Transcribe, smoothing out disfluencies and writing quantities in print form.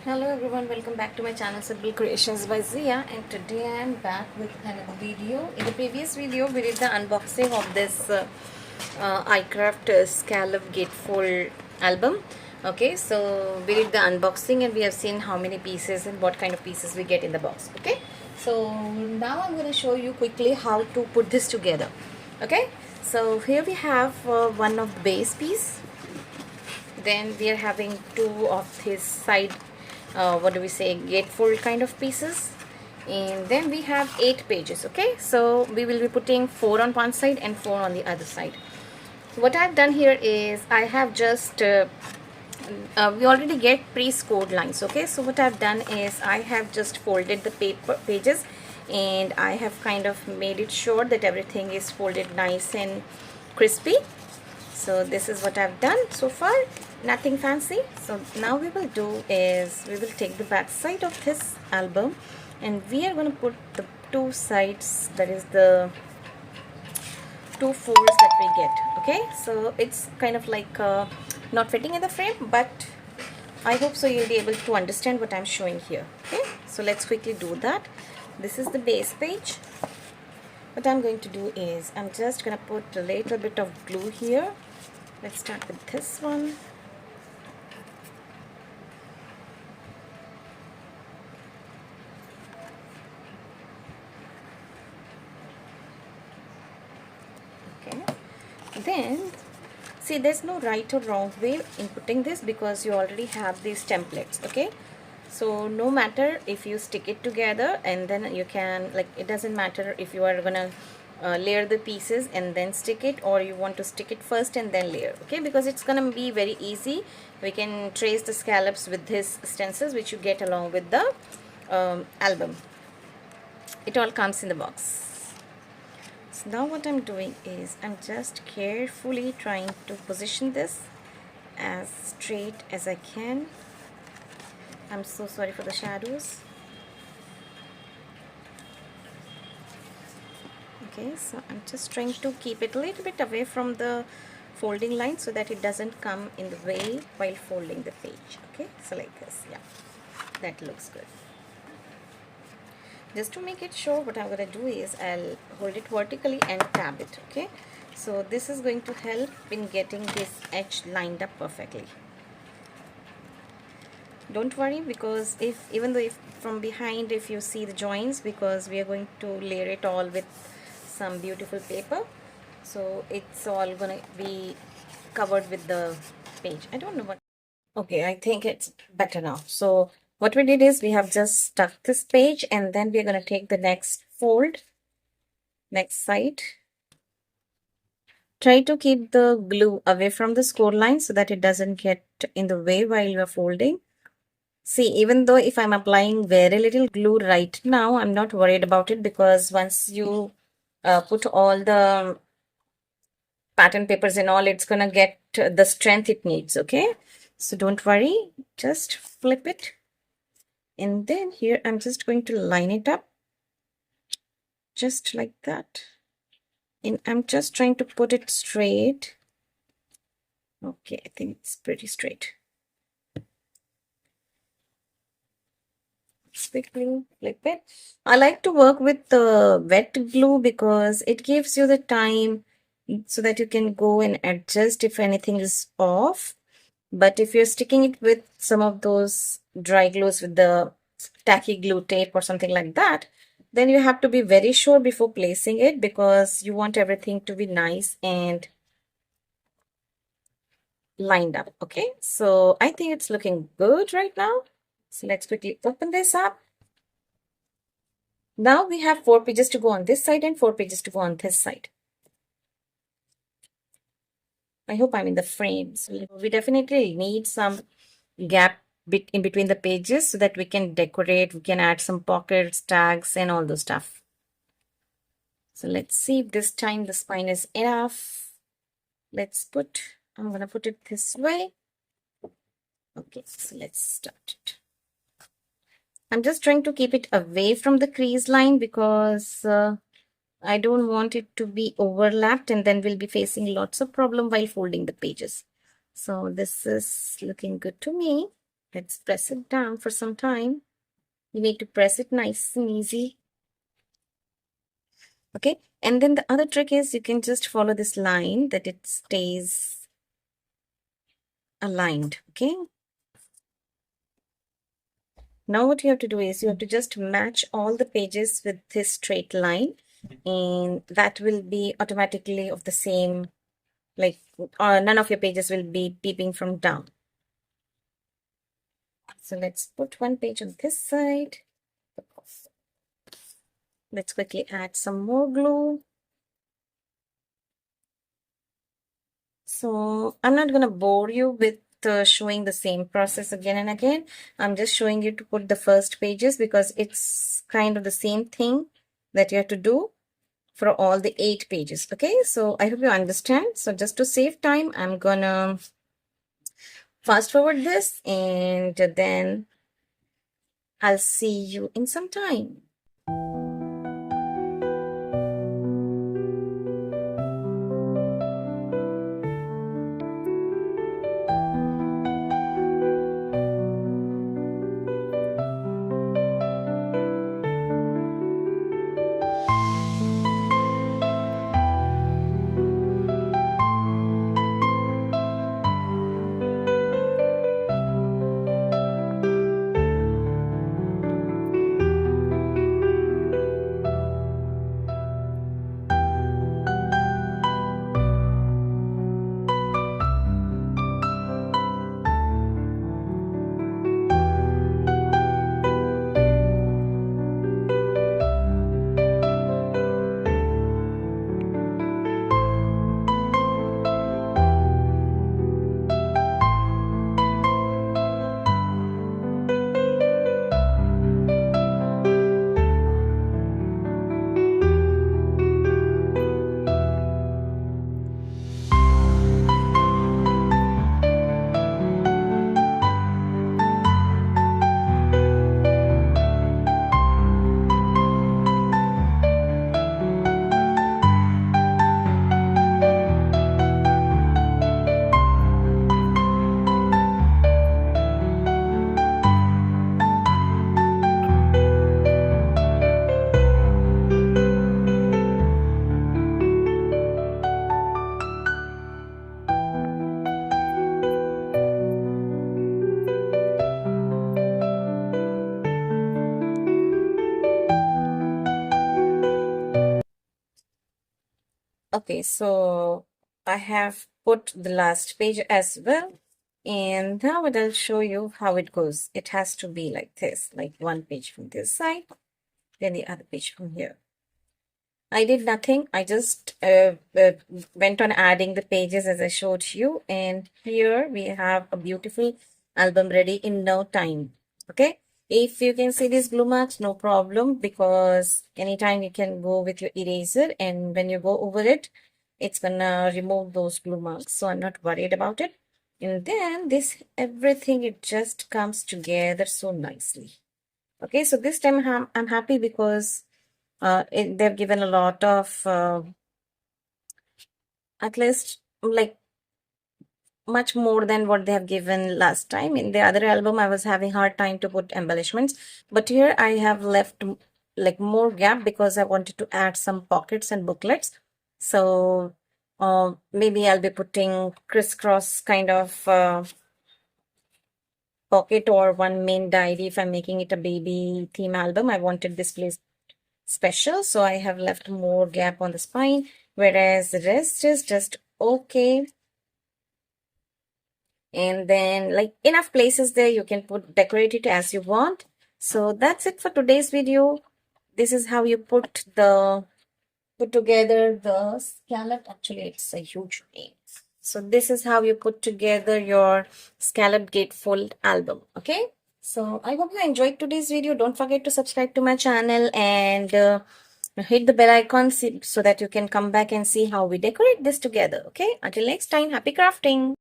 Hello everyone, welcome back to my channel Scrapbook Creations by Zia, and today I am back with another video. In the previous video we did the unboxing of this iCraft scallop gatefold album. Okay, so we did the unboxing and we have seen how many pieces and what kind of pieces we get in the box. Okay, so now I'm going to show you quickly how to put this together. Okay, so here we have one of the base piece. Then we are having two of his side what do we say, gatefold kind of pieces, and then we have 8 pages. Okay, so we will be putting 4 on one side and 4 on the other side. What I've done here is I have just we already get pre-scored lines. Okay, so what I've done is I have just folded the pages, and I have kind of made it sure that everything is folded nice and crispy. So this is what I've done so far, nothing fancy. So now we will do is we will take the back side of this album and we are going to put the two sides, that is the two folds that we get. Okay, so it's kind of like not fitting in the frame, but I hope so you'll be able to understand what I'm showing here. Okay, so let's quickly do that. This is the base page. What I'm going to do is I'm just going to put a little bit of glue here. Let's start with this one. Okay, then see, there's no right or wrong way in putting this because you already have these templates. Okay, so no matter if you stick it together and then you can, like, it doesn't matter if you are gonna layer the pieces and then stick it, or you want to stick it first and then layer. Okay, because it's gonna be very easy. We can trace the scallops with this stencils which you get along with the album. It all comes in the box. So now what I'm doing is I'm just carefully trying to position this as straight as I can. I'm so sorry for the shadows. Okay, so I'm just trying to keep it a little bit away from the folding line so that it doesn't come in the way while folding the page. Okay, so like this. Yeah, that looks good. Just to make it sure, what I'm going to do is I'll hold it vertically and tab it. Okay, so this is going to help in getting this edge lined up perfectly. Don't worry, because even though if from behind if you see the joints, because we are going to layer it all with some beautiful paper, so it's all gonna be covered with the page. I don't know what. Okay, I think it's better now. So what we did is we have just stuck this page, and then we're going to take the next fold, next side. Try to keep the glue away from the score line so that it doesn't get in the way while you are folding. See, even though if I'm applying very little glue right now, I'm not worried about it, because once you put all the pattern papers and all, it's gonna get the strength it needs. Okay, so don't worry, just flip it. And then here I'm just going to line it up just like that, and I'm just trying to put it straight. Okay, I think it's pretty straight. Quickly flip it. I like to work with the wet glue because it gives you the time so that you can go and adjust if anything is off. But if you're sticking it with some of those dry glues with the tacky glue tape or something like that, then you have to be very sure before placing it, because you want everything to be nice and lined up. Okay, so I think it's looking good right now. So let's quickly open this up. Now we have 4 pages to go on this side and 4 pages to go on this side. I hope I'm in the frame. So we definitely need some gap bit in between the pages so that we can decorate, we can add some pockets, tags, and all those stuff. So let's see if this time the spine is enough. I'm gonna put it this way. Okay, so let's start it. I'm just trying to keep it away from the crease line because I don't want it to be overlapped, and then we'll be facing lots of problem while folding the pages. So this is looking good to me. let's press it down for some time. You need to press it nice and easy. Okay, and then the other trick is you can just follow this line that it stays aligned. Okay, now what you have to do is you have to just match all the pages with this straight line, and that will be automatically of the same, like none of your pages will be peeping from down. So let's put one page on this side. Let's quickly add some more glue. So I'm not going to bore you with showing the same process again and again. I'm just showing you to put the first pages because it's kind of the same thing that you have to do for all the 8 pages. Okay, so I hope you understand. So just to save time, I'm gonna fast forward this and then I'll see you in some time. Okay, so I have put the last page as well. And now I'll show you how it goes. It has to be like this, like one page from this side, then the other page from here. I did nothing. I just went on adding the pages as I showed you. And here we have a beautiful album ready in no time. Okay. If you can see these blue marks, no problem, because anytime you can go with your eraser and when you go over it, it's gonna remove those blue marks. So I'm not worried about it. And then this everything, it just comes together so nicely. Okay, so this time I'm happy because they've given a lot of at least like much more than what they have given last time. In the other album I was having hard time to put embellishments, but here I have left like more gap because I wanted to add some pockets and booklets. So maybe I'll be putting crisscross kind of pocket or one main diary if I'm making it a baby theme album. I wanted this place special, so I have left more gap on the spine, whereas the rest is just okay. And then like enough places there, you can decorate it as you want. So that's it for today's video. This is how you put together the scallop. Actually, it's a huge name. So this is how you put together your scallop gatefold album. Okay, so I hope you enjoyed today's video. Don't forget to subscribe to my channel and hit the bell icon so that you can come back and see how we decorate this together. Okay, until next time, happy crafting.